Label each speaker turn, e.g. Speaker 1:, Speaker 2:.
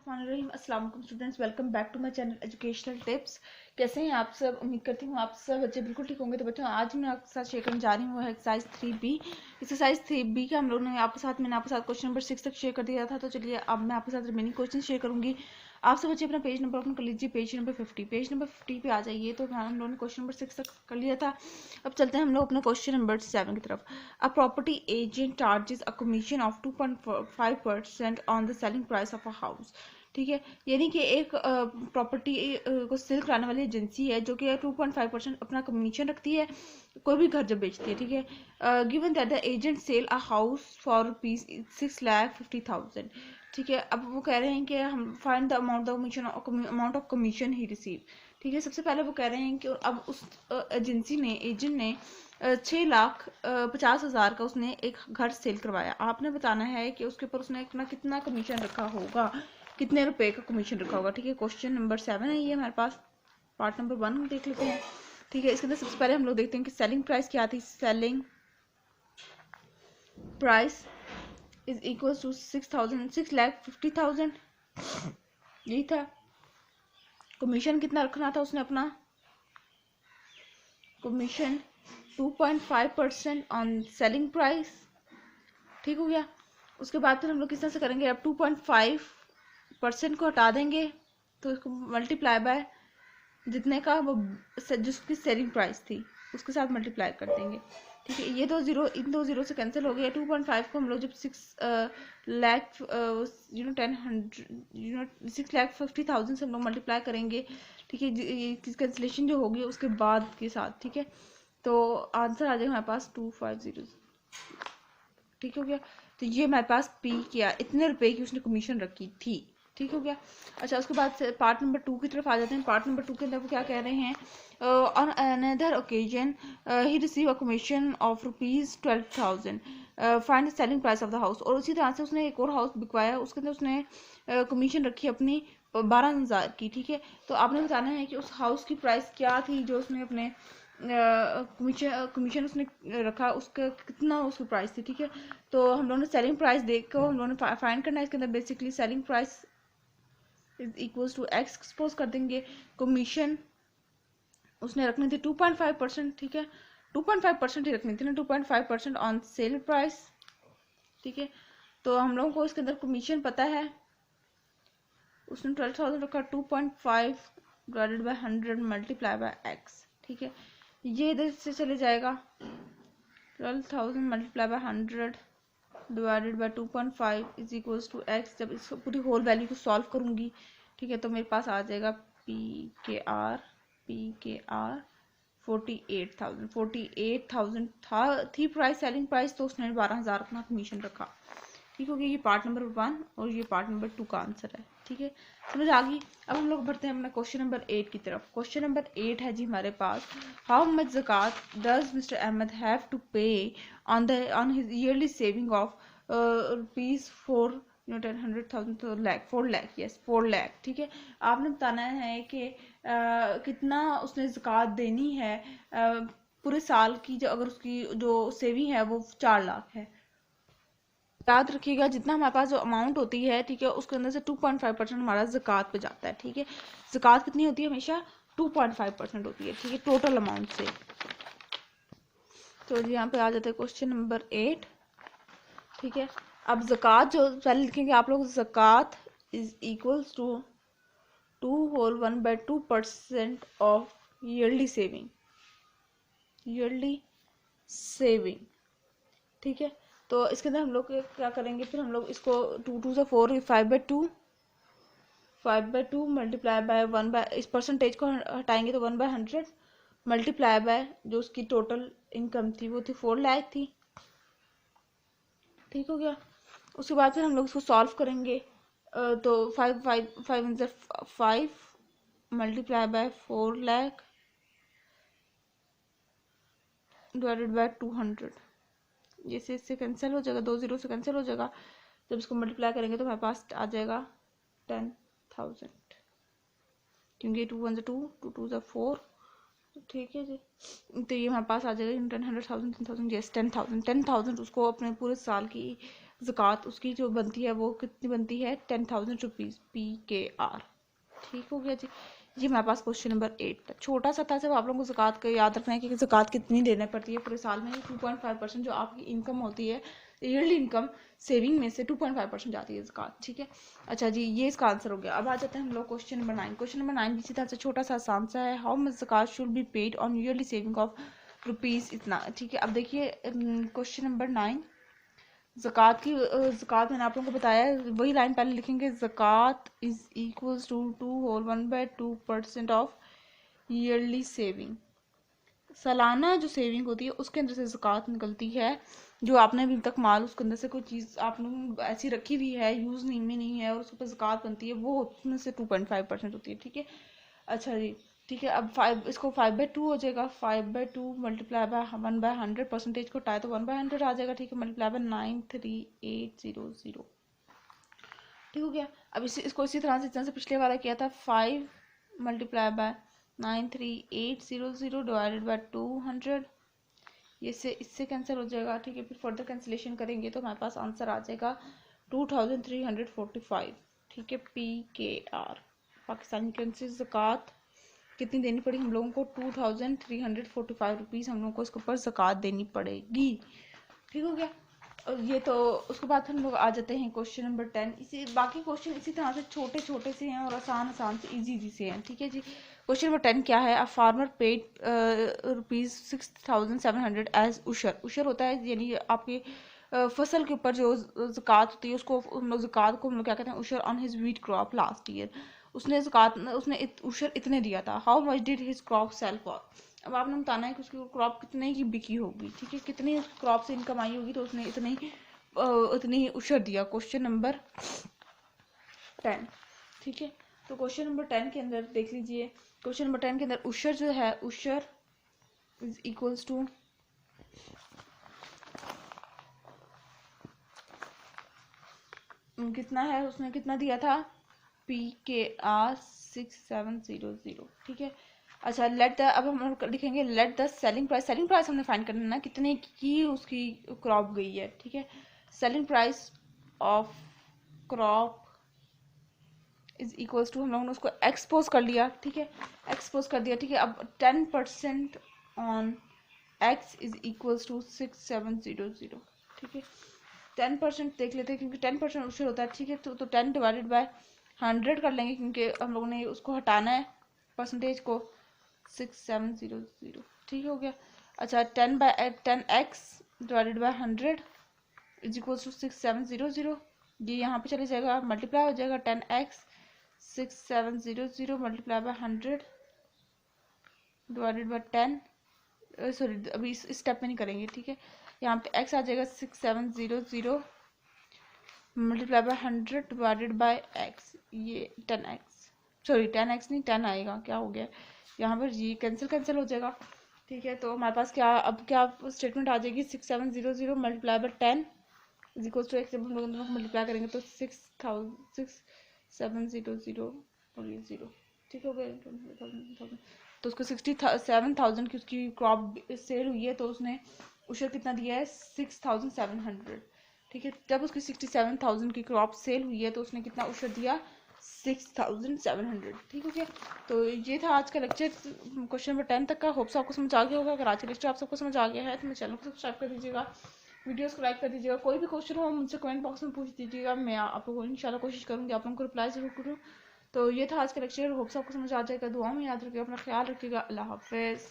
Speaker 1: अस्सलाम वालेकुम students, welcome back to my channel educational tips. कैसे हैं आप सब? उम्मीद करती हूँ आप सब बच्चे बिल्कुल ठीक होंगे। तो बच्चों, आज मैं आपके साथ शेयर करने जा रही हूँ वो है एक्सरसाइज 3B। एक्सरसाइज 3B का हम लोग ने मैंने आपके साथ क्वेश्चन नंबर 6 तक शेयर कर दिया था। तो चलिए अब मैं आपके साथ रिमेनिंग क्वेश्चन शेयर करूंगी। आप सब बच्चे अपना पेज नंबर ओपन कर लीजिए, पेज नंबर 50। पेज नंबर 50 पे आ जाइए। तो हम लोगों ने क्वेश्चन नंबर 6 तक कर लिया था। अब चलते हैं हम लोग अपना क्वेश्चन नंबर 7 की तरफ। A property agent charges a commission of 2.5% on the selling price of a house. ठीक है, यानी कि एक प्रॉपर्टी को सेल कराने वाली एजेंसी है जो कि 2.5% अपना कमीशन रखती है कोई भी घर जब बेचती है। ठीक है, given that the agent sell a house for rupees 6,50,000। ठीक है, अब वो कह रहे हैं कि हम find the amount of commission he receive. ठीक है, सबसे पहले वो कह रहे हैं कि अब उस एजेंट ने 6,50,000 का उसने एक घर सेल करवाया। आपने बताना है कि उसके ऊपर उसने अपना कितना कमीशन रखा होगा, कितने रुपए का कमीशन रखा होगा। ठीक है, क्वेश्चन नंबर 7 है ये हमारे पास। पार्ट नंबर 1 देख लेते हैं। ठीक है, इसके अंदर सबसे पहले हम लोग देखते हैं कि सेलिंग प्राइस क्या थी। Selling price is equal to 6,50,000, यही था। कमीशन कितना रखना था उसने अपना? Commission 2.5% on selling price. ठीक हो गया। उसके बाद फिर हम लोग किस तरह से करेंगे? अब 2.5% को हटा देंगे तो इसको मल्टीप्लाई बाय जितने का वो जिसकी सेलिंग प्राइस थी उसके साथ मल्टीप्लाई कर देंगे। ठीक है, ये दो जीरो इन दो जीरो से कैंसिल हो गया। 2.5 को हम लोग जब 6,50,000 से हम लोग मल्टीप्लाई करेंगे। ठीक है, कैंसिलेशन जो होगी उसके बाद के साथ। ठीक है, तो आंसर आ जाएगा हमारे पास 250। ठीक हो गया। तो ये हमारे पास पी किया, इतने रुपए की उसने कमीशन रखी थी। ठीक हो गया। अच्छा, उसके बाद पार्ट नंबर 2 की तरफ आ जाते हैं। पार्ट नंबर 2 के अंदर वो क्या कह रहे हैं? On another occasion he receive a commission of rupees 12,000, find the selling price of the house. और उसी तरह से उसने एक और हाउस बिकवाया, उसके अंदर उसने कमीशन रखी अपनी 12,000 की। ठीक है, तो आपने बताना है कि उस हाउस की प्राइस क्या थी जो उसने अपने कमीशन उसने रखा, उसका कितना उसकी प्राइस थी। ठीक है, तो हम लोगों ने सेलिंग प्राइस देख कर हम लोगों ने फाइंड करना है। इसके अंदर basically selling price is equals to x suppose कर देंगे। कमीशन उसने रखनी थी 2.5%। ठीक है, 2.5% ही रखनी थी ना, 2.5% ऑन सेल प्राइस। ठीक है, तो हम लोगों को इसके अंदर कमीशन पता है, उसने 12,000 रखा। 2.5 divided by 100 multiply by x. ठीक है, ये इधर से चले जाएगा। 12,000 multiply by 100 divided by 2.5 is equals to x. जब इसको पूरी होल वैल्यू को सॉल्व करूंगी, ठीक है, तो मेरे पास आ जाएगा पी के आर 48,000 थी प्राइस, सेलिंग प्राइस। तो उसने 12,000 अपना कमीशन रखा। ठीक हो गया, ये पार्ट नंबर 1 और ये पार्ट नंबर 2 का आंसर है। ठीक है, समझ आ गई। अब हम लोग बढ़ते हैं अपना क्वेश्चन नंबर 8 की तरफ। क्वेश्चन नंबर 8 है जी हमारे पास, how much zakat does mister Ahmed have to pay on his yearly saving of rupees 4,100,000 तो लैख 4 लाख, यस 4 लाख। ठीक है, आपने बताना है कि कितना उसने ज़कात देनी है पूरे साल की, जो अगर उसकी जो सेविंग है वो 4 लाख है। याद रखिएगा, जितना हमारे पास जो अमाउंट होती है, ठीक है, उसके अंदर से 2.5% हमारा ज़कात पे जाता है। ठीक है, ज़कात कितनी होती है? हमेशा 2.5% होती है। ठीक है, टोटल अमाउंट से। तो यहाँ पे आ जाते हैं क्वेश्चन नंबर 8। ठीक है, अब ज़कात जो पहले लिखेंगे आप लोग, zakat is equals to 2/1/2% of yearly saving. ठीक है, तो इसके अंदर हम लोग क्या करेंगे? फिर हम लोग इसको 2 से 4 5/2 मल्टीप्लाई बाय 1 इस परसेंटेज को हटाएंगे तो 1/100 मल्टीप्लाई बाय जो उसकी टोटल इनकम थी वो थी 4 लाख थी। ठीक हो गया। उसके बाद फिर हम लोग इसको सॉल्व करेंगे। तो 5 multiply by 4 lakh divided by 200, जैसे इससे कैंसिल हो जाएगा, 2 जीरो से कैंसिल हो जाएगा। जब इसको मल्टीप्लाई करेंगे तो हमारे पास आ जाएगा 10,000, क्योंकि 2 1 2 2 2 4। ठीक है जी, तो ये हमारे पास आ जाएगा 10, 100,000, 10,000, यस 10,000 उसको अपने पूरे साल की ज़कात उसकी जो बनती है वो कितनी बनती है 10,000 रुपीज़ PKR। ठीक हो गया जी। जी हमारे पास क्वेश्चन नंबर 8 था, छोटा सा था। सिर्फ आप लोगों को ज़कात का याद रखना है कि ज़कात कितनी देनी पड़ती है पूरे साल में। 2.5% जो आपकी इनकम होती है, ईयरली इनकम सेविंग में से 2.5% जाती है ज़कात। ठीक है, अच्छा जी ये इसका आंसर हो गया। अब आ जाते हैं हम लोग क्वेश्चन नंबर 9। क्वेश्चन नंबर 9 इसी तरह से छोटा सा आसान सा है। How much zakat should be paid on yearly saving of rupees इतना। ठीक है, अब देखिए क्वेश्चन नंबर 9 ज़कात की ज़कात मैंने आप लोगों को बताया, वही लाइन पहले लिखेंगे, zakat is equals to 2/2% of yearly saving. सालाना जो सेविंग होती है उसके अंदर से ज़कात निकलती है। जो आपने अभी तक माल उसके अंदर से कोई चीज़ आपने ऐसी रखी हुई है, यूज़ नहीं में नहीं है और उसके ऊपर ज़कात बनती है, वो उसमें से 2.5% होती है। ठीक है, अच्छा जी ठीक है। अब 5 इसको 5/2 हो जाएगा। 5/2 मल्टीप्लाई बाय 1/100 परसेंटेज को हटाए तो 1/100 आ जाएगा। ठीक है, मल्टीप्लाई बाय 93800। ठीक हो गया। अब इसको इसी तरह से जैसे पिछले वाला किया था, 5 मल्टीप्लाई बाय 93800 डिवाइडेड बाय 200, ये से इससे कैंसिल हो जाएगा। ठीक है, फिर फर्दर कैंसिलेशन करेंगे तो हमारे पास आंसर आ जाएगा 2345। ठीक है, PKR पाकिस्तानी करेंसी ज़कात कितनी देनी पड़ी हम लोगों को, 2345 रुपीज़ हम लोगों को इसके ऊपर ज़कात देनी पड़ेगी। ठीक हो गया। और ये तो उसके बाद हम लोग आ जाते हैं क्वेश्चन नंबर 10। इसी बाकी क्वेश्चन इसी तरह से छोटे छोटे से हैं और आसान आसान से इजी से हैं। ठीक है जी, क्वेश्चन नंबर 10 क्या है। A farmer paid ₹6,700 as ushr. उशर होता है यानी आपके फसल के ऊपर जो ज़कात होती है उसको हम लोग ज़कात को हम लोग क्या कहते हैं, ushr on his wheat crop last year. उसने ज़कात उसने उशर इतने दिया था। How much did his crop sell for. अब आपने बताना है कि उसकी क्रॉप कितने की बिकी होगी। ठीक है, कितनी क्रॉप से इनकम आई होगी तो उसने इतनी ही उशर दिया। Question number 10। ठीक है, तो क्वेश्चन नंबर 10 के अंदर देख लीजिए, क्वेश्चन नंबर 10 के अंदर उशर जो है, उशर इज इक्वल्स टू कितना है, उसने कितना दिया था, PKR 6700। ठीक है, अच्छा लेट द, अब हम लिखेंगे let the selling price. Selling price हमने फाइंड करना है ना, कितने की उसकी क्रॉप गई है। ठीक है, selling price of crop is equals to, हम लोगों ने उसको एक्सपोज कर लिया। ठीक है, एक्सपोज कर दिया। ठीक है, अब 10% on x is equals to 6700। ठीक है, 10% देख लेते हैं क्योंकि 10% उशर होता है। ठीक है, तो 10 डिवाइडेड बाय 100 कर लेंगे क्योंकि हम लोगों ने उसको हटाना है परसेंटेज को, 6700। ठीक हो गया। अच्छा 10x divided by 100 is equals to 6700। ये यहाँ पे चले जाएगा, मल्टीप्लाई हो जाएगा 10x 6700 multiply by 100 divided bye 10, sorry अभी इस स्टेप में नहीं करेंगे। ठीक है, यहाँ पे x आ जाएगा 6700 multiply by 100 divided bye x, ये 10x, सॉरी 10x नहीं 10 आएगा, क्या हो गया यहाँ पर, ये कैंसिल हो जाएगा। ठीक है, तो हमारे पास क्या अब क्या स्टेटमेंट आ जाएगी, 6700 multiply by 10 is equal to x। जब हम लोग मल्टीप्लाई करेंगे तो 6700 और ये 0। ठीक हो गया, तो उसको 67,000 की उसकी क्रॉप सेल हुई है तो उसने उशर कितना दिया है, 6,700। ठीक है, जब उसकी 67,000 की क्रॉप सेल हुई है तो उसने कितना उशर दिया, 6,700। ठीक हो गया, तो ये था आज का लेक्चर क्वेश्चन नंबर 10 तक का। होप्स आपको समझ आ गया होगा। अगर आज का लेक्चर आप सबको समझ आ गया है तो मेरे चैनल को सब्सक्राइब कर दीजिएगा, वीडियोस को लाइक कर दीजिएगा। कोई भी क्वेश्चन हो मुझसे कमेंट बॉक्स में पूछ दीजिएगा, मैं आप लोगों को इंशाल्लाह कोशिश करूँगी आप लोगों को रिप्लाई जरूर करूँ। तो ये था आज का लेक्चर, होप्स आपको समझ आ जाएगा। दुआ में याद रखिएगा, अपना ख्याल रखिएगा। अल्लाह हाफिज़।